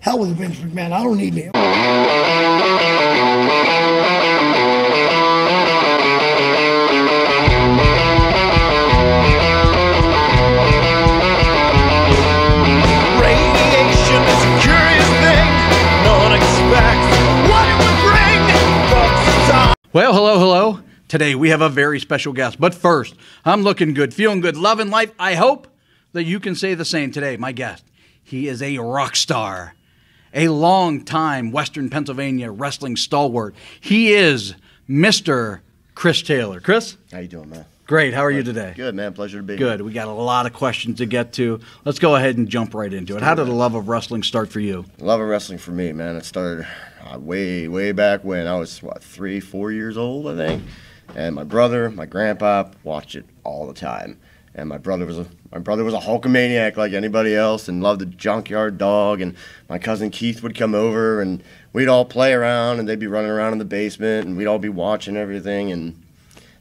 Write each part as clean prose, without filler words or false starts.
Hell with Vince McMahon. I don't need him. Radiation is a curious thing. No one expects what it would bring. Well, hello. Today we have a very special guest. But first, I'm looking good, feeling good, loving life. I hope that you can say the same today. My guest, he is a rock star, a long-time Western Pennsylvania wrestling stalwart. He is Mr. Chris Taylor. Chris? How you doing, man? Great. How are you today? Good, man. Pleasure to be here. Good. We got a lot of questions to get to. Let's go ahead and jump right into it. How did the love of wrestling start for you? Love of wrestling for me, man. It started way back when I was, 3, 4 years old, I think. And my brother, my grandpa watched it all the time. And my brother was a Hulkamaniac like anybody else and loved the Junkyard Dog. And my cousin Keith would come over and we'd all play around and they'd be running around in the basement and we'd all be watching everything. And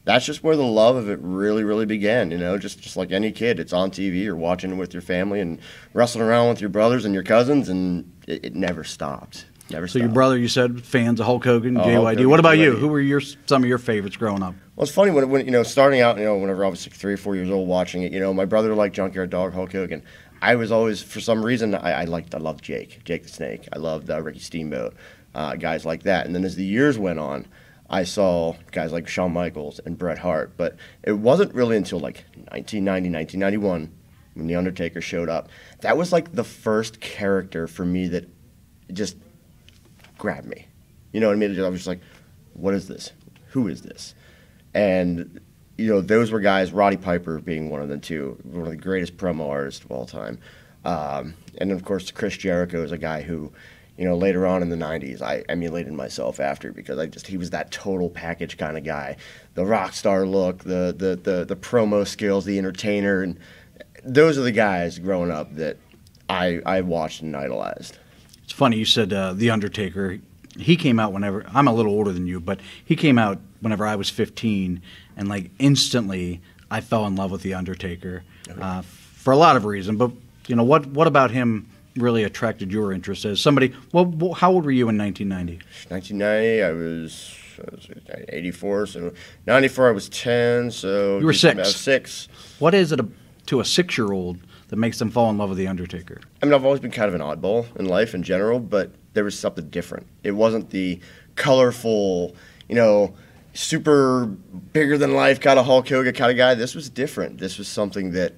that's just where the love of it really began, you know, just like any kid. It's on TV, you're watching it with your family and wrestling around with your brothers and your cousins, and it never stopped. Never So stopped. your brother, you said, fans of Hulk Hogan, Hulk JYD. Hogan, What about you? JYD. Who were some of your favorites growing up? Well, it's funny when you know, starting out, you know, whenever I was like 3 or 4 years old watching it, you know, my brother liked Junkyard Dog, Hulk Hogan. I was always, for some reason, I loved Jake the Snake. I loved Ricky Steamboat, guys like that. And then as the years went on, I saw guys like Shawn Michaels and Bret Hart. But it wasn't really until like 1990, 1991, when The Undertaker showed up. That was like the first character for me that just grabbed me. You know what I mean? I was just like, what is this? Who is this? And, you know, those were guys, Roddy Piper being one of them too, one of the greatest promo artists of all time. And of course, Chris Jericho is a guy who, you know, later on in the 90s, I emulated myself after because he was that total package kind of guy. The rock star look, the promo skills, the entertainer, and those are the guys growing up that I watched and idolized. It's funny you said The Undertaker. He came out whenever, I'm a little older than you, but he came out whenever I was 15, and like instantly I fell in love with The Undertaker for a lot of reasons. But, you know, what about him really attracted your interest as somebody? Well, how old were you in 1990? 1990, I was 84, so 94 I was 10, so you were 6. I was 6. What is it to a 6-year-old that makes them fall in love with The Undertaker? I mean, I've always been kind of an oddball in life in general, but there was something different. It wasn't the colorful, you know, super bigger than life kind of Hulk Hogan kind of guy. This was different. This was something that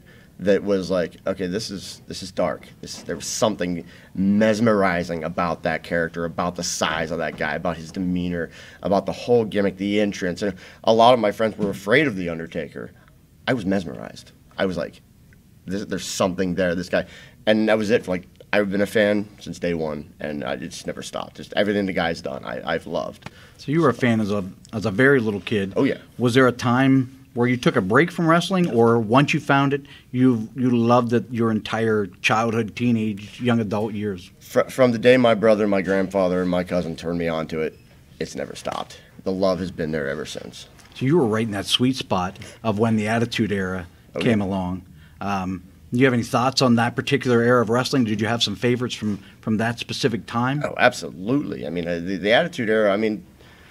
was like, okay, this is dark. There was something mesmerizing about that character, about the size of that guy, about his demeanor, about the whole gimmick, the entrance. And a lot of my friends were afraid of The Undertaker. I was mesmerized. I was like, there's something there, this guy. And that was it. I've been a fan since day one, and it's never stopped. Just everything the guy's done, I've loved. So you were a fan as a very little kid. Oh, yeah. Was there a time where you took a break from wrestling, or once you found it, you loved it your entire childhood, teenage, young adult years? From the day my brother, my grandfather, and my cousin turned me on to it, it's never stopped. The love has been there ever since. So you were right in that sweet spot of when the Attitude Era came along. Do you have any thoughts on that particular era of wrestling? Did you have some favorites from that specific time? Oh, absolutely. I mean, the Attitude Era, I mean,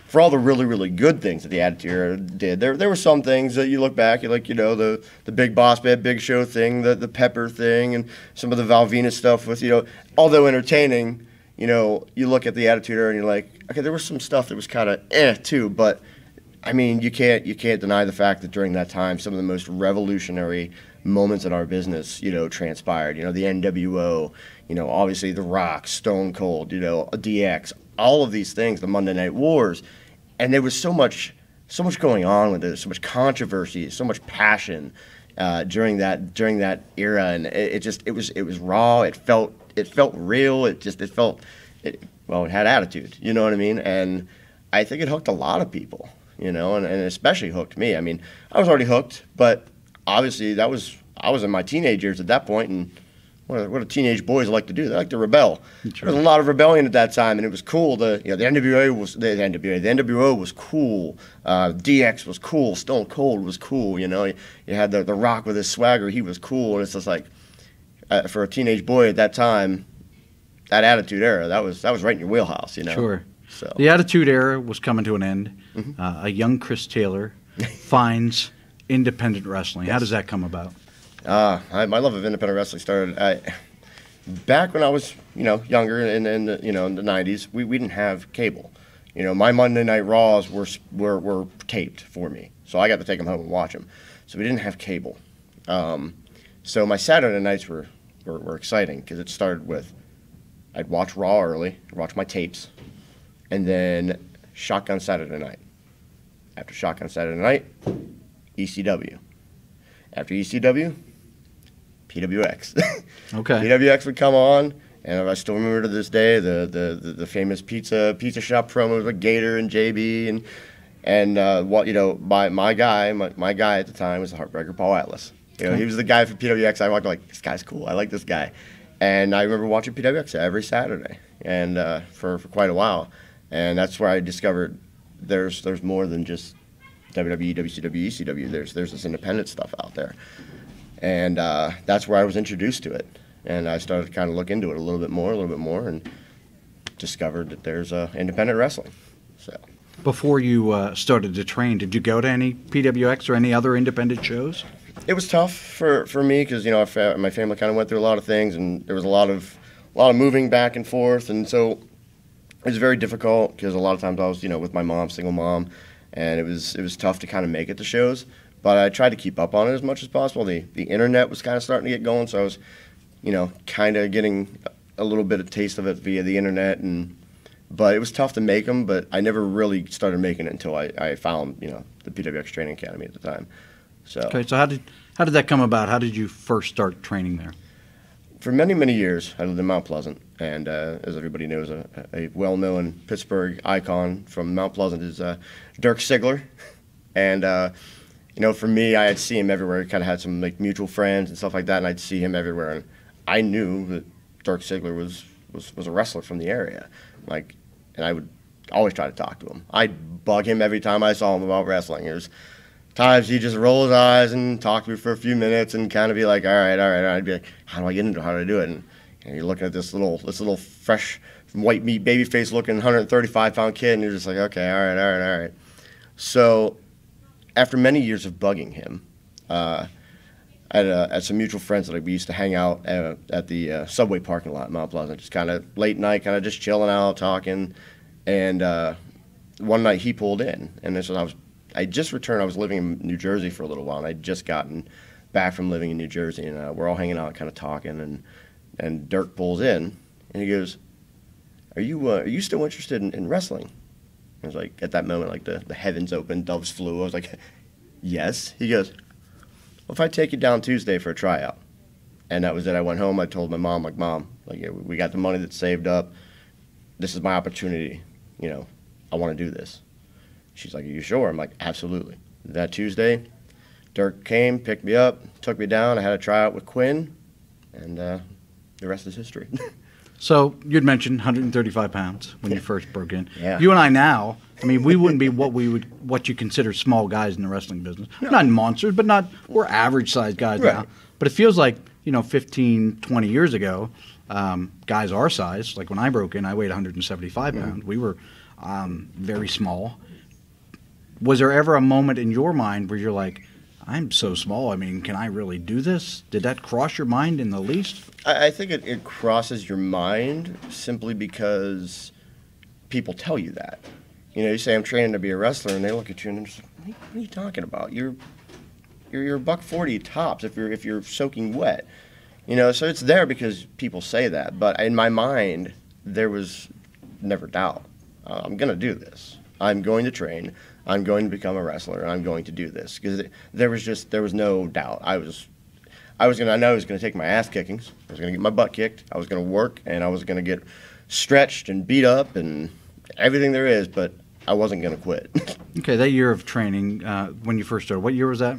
for all the really good things that the Attitude Era did, there were some things that you look back, you like, you know, the Big Boss Man, Big Show thing, the Pepper thing, and some of the Val Venus stuff with, you know, although entertaining, you know, you look at the Attitude Era and you're like, okay, there was some stuff that was kind of too, but I mean, you can't deny the fact that during that time, some of the most revolutionary moments in our business, you know, transpired. You know, the NWO, you know, obviously The Rock, Stone Cold, you know, DX, all of these things, the Monday Night Wars, and there was so much going on with it, so much controversy, so much passion during that era, and it was raw. It felt real. It had attitude. You know what I mean? And I think it hooked a lot of people. You know, and especially hooked me. I mean, I was already hooked, but obviously I was in my teenage years at that point, and what do teenage boys like to do? They like to rebel. There was a lot of rebellion at that time, and it was cool. The NWO was cool. DX was cool. Stone Cold was cool. You know, you had the Rock with his swagger. He was cool, and it's just like for a teenage boy at that time, that Attitude Era, that was right in your wheelhouse, you know. Sure. So The Attitude Era was coming to an end. A young Chris Taylor finds independent wrestling. How does that come about? my love of independent wrestling started back when I was, younger in the 90s. We didn't have cable. My Monday Night Raws were taped for me, so I got to take them home and watch them. So we didn't have cable. So my Saturday nights were exciting because it started with I'd watch Raw early, watch my tapes, and then Shotgun Saturday Night. After Shotgun Saturday Night, ECW. After ECW, PWX. Okay. PWX would come on, and I still remember to this day the famous pizza shop promos with Gator and JB and my guy at the time was the Heartbreaker Paul Atlas. He was the guy for PWX. I walked like, this guy's cool. I like this guy. And I remember watching PWX every Saturday, and for quite a while. And that's where I discovered there's more than just WWE, WCW, ECW. There's this independent stuff out there. And that's where I was introduced to it. And I started to kind of look into it a little bit more, and discovered that there's independent wrestling. So Before you started to train, did you go to any PWX or any other independent shows? it was tough for me because my family kind of went through a lot of things, and there was a lot of moving back and forth, and so it was very difficult because a lot of times I was with my mom, single mom, and it was tough to kind of make it to shows. But I tried to keep up on it as much as possible. The internet was kind of starting to get going, so I was kind of getting a little bit of taste of it via the internet, but it was tough to make them. But I never really started making it until I found the PWX Training Academy at the time. So Okay, so how did that come about? How did you first start training there? for many, many years, I lived in Mount Pleasant, and as everybody knows, a well-known Pittsburgh icon from Mount Pleasant is Dirk Sigler. And, for me, I had seen him everywhere. Kind of had some mutual friends and stuff like that, and I'd see him everywhere. And I knew that Dirk Sigler was a wrestler from the area. And I would always try to talk to him. I'd bug him every time I saw him about wrestling. There's times he'd just roll his eyes and talk to me for a few minutes and kind of be like, all right. I'd be like, how do I get into it? How do I do it? And you're looking at this little fresh, white meat, baby face looking 135-pound kid, and you're just like, okay, all right. So after many years of bugging him, I had some mutual friends that we used to hang out at the subway parking lot in Mount Pleasant, just kind of late night, kind of just chilling out, talking. And one night he pulled in, and this was I just returned. I was living in New Jersey for a little while, and I'd just gotten back from living in New Jersey, and we're all hanging out, kind of talking, and Dirk pulls in, and he goes, "Are you still interested in wrestling?" I was like, at that moment, the heavens opened, doves flew. I was like, yes. He goes, well, if I take you down Tuesday for a tryout. And that was it. I went home. I told my mom, Mom, we got the money that's saved up. This is my opportunity. I want to do this. She's like, are you sure? I'm like, absolutely. That Tuesday, Dirk came, picked me up, took me down. I had a tryout with Quinn, and the rest is history. So you'd mentioned 135 pounds when you first broke in. Yeah. You and I now, we wouldn't be what you consider small guys in the wrestling business. No. Not monsters, but we're average-sized guys right now. But it feels like, 15, 20 years ago, guys our size, like when I broke in, I weighed 175 pounds. We were very small. Was there ever a moment in your mind where you're like, I'm so small, can I really do this? Did that cross your mind in the least? I think it crosses your mind simply because people tell you that. You say, I'm training to be a wrestler, and they look at you and they're just like, what are you talking about? You're $140 tops if you're soaking wet. So it's there because people say that. But in my mind, there was never doubt. I'm going to do this. I'm going to train. I'm going to become a wrestler, and I'm going to do this. Because there was no doubt. I know I was going to take my ass kickings. I was going to get my butt kicked. I was going to work, and I was going to get stretched and beat up and everything there is, but I wasn't going to quit. Okay, that year of training, when you first started, what year was that?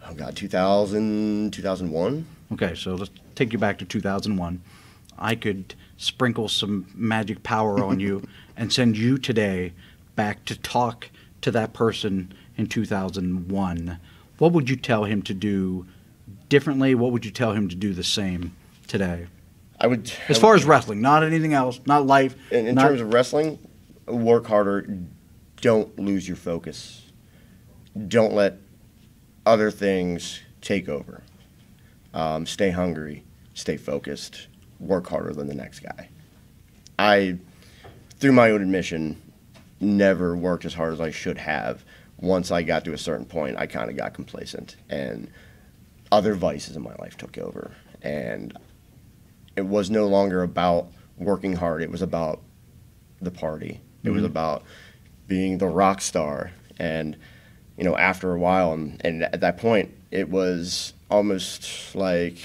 Oh, God, 2001. Okay, so let's take you back to 2001. I could sprinkle some magic power on you and send you today back to talk to that person in 2001. What would you tell him to do differently? What would you tell him to do the same today? I would. As far as wrestling, not anything else, not life. In terms of wrestling, work harder. Don't lose your focus. Don't let other things take over. Stay hungry. Stay focused. Work harder than the next guy. I, through my own admission, never worked as hard as I should have. Once I got to a certain point, I kind of got complacent, and other vices in my life took over. And it was no longer about working hard. It was about the party. It was about being the rock star. And, you know, after a while, and at that point, it was almost like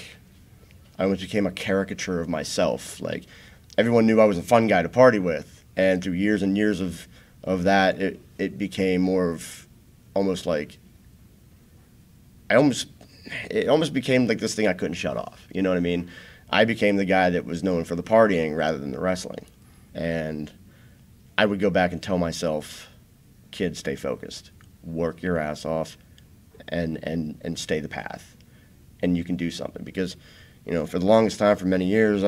I almost became a caricature of myself. Like, everyone knew I was a fun guy to party with. And through years and years of that, it became more of almost like it almost became like this thing I couldn't shut off. You know what I mean? I became the guy that was known for the partying rather than the wrestling. And I would go back and tell myself, kids, stay focused. Work your ass off and stay the path. And you can do something. Because, you know, for the longest time, for many years,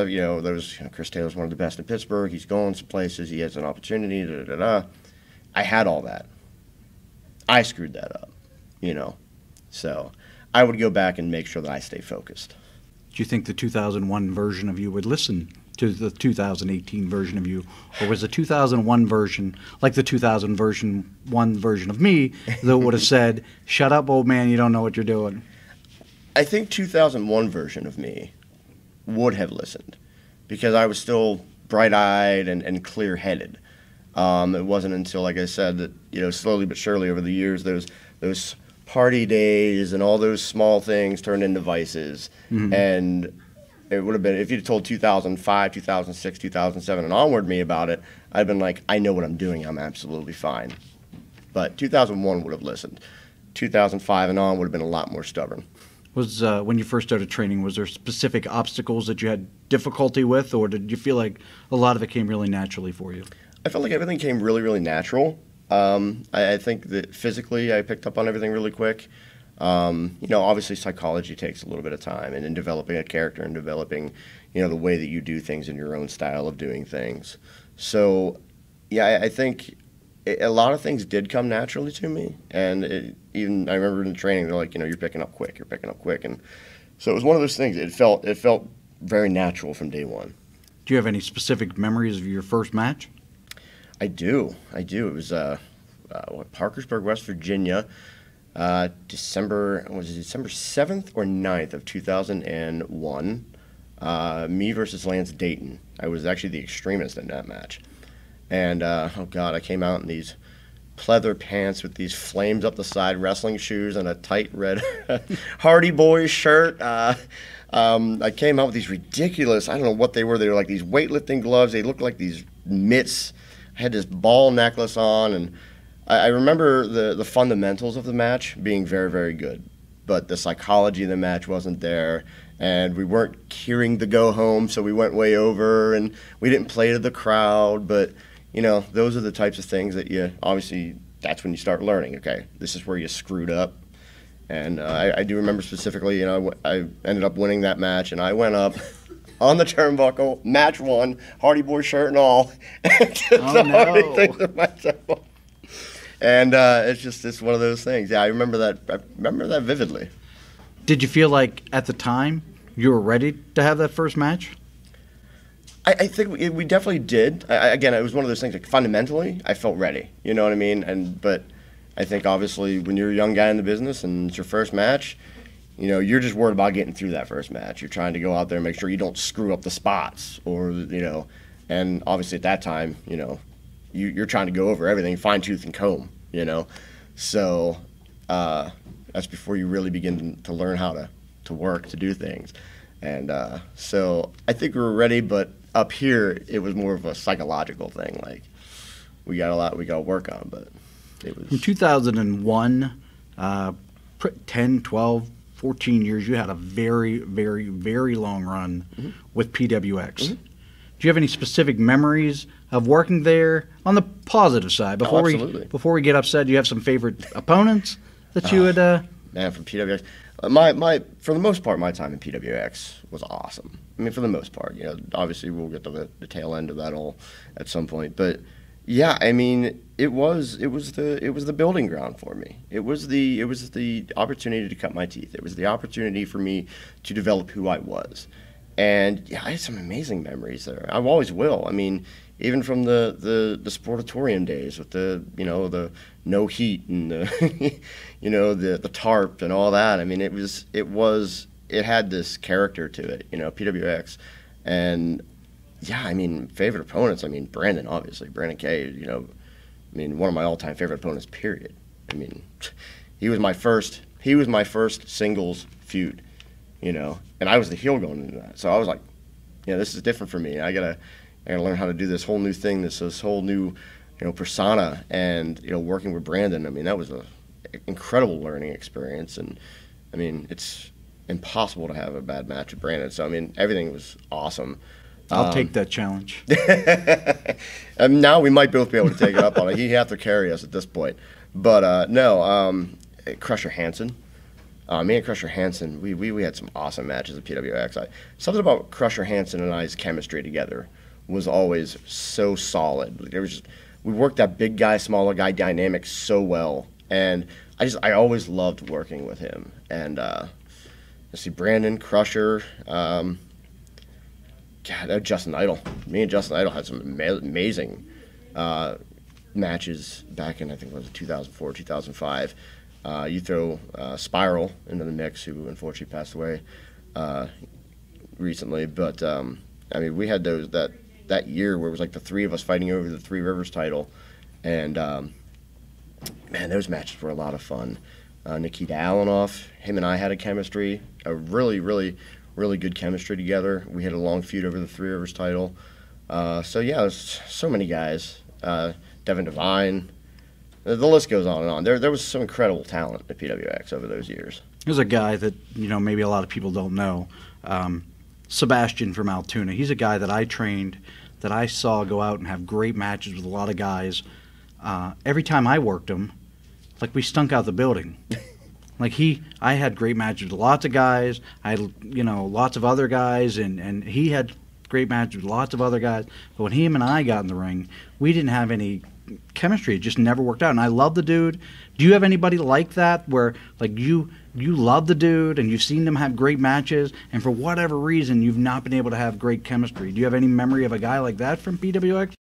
Chris Taylor's one of the best in Pittsburgh. He's going some places. He has an opportunity. I had all that. I screwed that up, you know. So I would go back and make sure that I stay focused. Do you think the 2001 version of you would listen to the 2018 version of you, or was the 2001 version like the 2001 version of me that would have said, "Shut up, old man, you don't know what you're doing"? I think 2001 version of me would have listened because I was still bright-eyed and clear-headed. It wasn't until, like I said, that, you know, slowly but surely over the years, those party days and all those small things turned into vices. And it would have been, if you'd told 2005, 2006, 2007 and onward me about it, I'd been like, I know what I'm doing. I'm absolutely fine. But 2001 would have listened. 2005 and on would have been a lot more stubborn. Was when you first started training, was there specific obstacles that you had difficulty with, or did you feel like a lot of it came really naturally for you? I felt like everything came really, really natural. I think that physically I picked up on everything really quick. You know, obviously psychology takes a little bit of time, and in developing a character and developing, you know, the way that you do things in your own style of doing things. So, yeah, I think a lot of things did come naturally to me, and even I remember in the training they're like, you know, you're picking up quick, and so it was one of those things. It felt very natural from day one. Do you have any specific memories of your first match? I do. It was Parkersburg, West Virginia, December 7th or 9th of 2001. Me versus Lance Dayton. I was actually the extremist in that match. And, oh God, I came out in these pleather pants with these flames up the side, wrestling shoes, and a tight red Hardy Boys shirt. I came out with these ridiculous, I don't know what they were like these weightlifting gloves. They looked like these mitts. I had this ball necklace on, and I remember the fundamentals of the match being very, very good. But the psychology of the match wasn't there, and we weren't hearing the go home, so we went way over, and we didn't play to the crowd. But, you know, those are the types of things that obviously, that's when you start learning, okay, this is where you screwed up. And I do remember specifically, you know, I ended up winning that match, and I went up on the turnbuckle, match one, Hardy Boy shirt and all. Oh, no. And it's one of those things. Yeah, I remember that vividly. Did you feel like at the time you were ready to have that first match? I think we definitely did. Again, it was one of those things, like fundamentally, I felt ready. You know what I mean? But I think obviously when you're a young guy in the business and it's your first match, you know, you're just worried about getting through that first match. You're trying to go out there and make sure you don't screw up the spots, or, you know, and obviously at that time, you know, you're trying to go over everything, fine tooth and comb, you know. So that's before you really begin to learn how to work, to do things. And so I think we were ready, but up here it was more of a psychological thing. Like, we got a lot we got to work on, but it was. In 2001, 10, 12, 14 years, you had a very, very, very long run with PWX. Do you have any specific memories of working there on the positive side? Before absolutely. Before we get upset, do you have some favorite opponents that you would man, from PWX, my for the most part, my time in PWX was awesome. I mean, for the most part, obviously we'll get to the tail end of that all at some point, but yeah, I mean, it was the building ground for me. It was the opportunity to cut my teeth. It was the opportunity for me to develop who I was, and yeah, I had some amazing memories there. I always will. I mean, even from the sportatorium days with the no heat and the the tarp and all that. I mean, it had this character to it, PWX, and yeah, I mean, favorite opponents. I mean, Brandon, obviously, Brandon K. I mean, one of my all-time favorite opponents. Period. I mean, he was my first singles feud, and I was the heel going into that. So I was like, this is different for me. I gotta learn how to do this whole new thing, this whole new, persona, and working with Brandon. I mean, that was a incredible learning experience, and I mean, it's impossible to have a bad match with Brandon. So I mean, everything was awesome. I'll take that challenge. And now we might both be able to take it up on it. He'd have to carry us at this point. But no, Crusher Hansen. Me and Crusher Hansen, we had some awesome matches at PWX. Something about Crusher Hansen and I's chemistry together was always so solid. We worked that big guy, smaller guy dynamic so well, and I always loved working with him. And let's see, Brandon, Crusher, Justin Idol. Me and Justin Idol had some amazing matches back in, I think it was 2004, 2005. You throw Spiral into the mix, who unfortunately passed away recently, but I mean, we had that year where it was like the three of us fighting over the Three Rivers title, and man, those matches were a lot of fun. Nikita Alanoff, him and I had a really, really, really good chemistry together. We had a long feud over the Three Rivers title. So yeah, there's so many guys. Devin Devine. The list goes on and on. There was some incredible talent at PWX over those years. There's a guy that maybe a lot of people don't know, Sebastian from Altoona. He's a guy that I trained, that I saw go out and have great matches with a lot of guys. Every time I worked him, like, we stunk out the building. I had great matches with lots of guys. I had lots of other guys, and he had great matches with lots of other guys. But when him and I got in the ring, we didn't have any chemistry. It just never worked out. And I love the dude. Do you have anybody like that, where like you love the dude and you've seen them have great matches, and for whatever reason you've not been able to have great chemistry? Do you have any memory of a guy like that from PWX?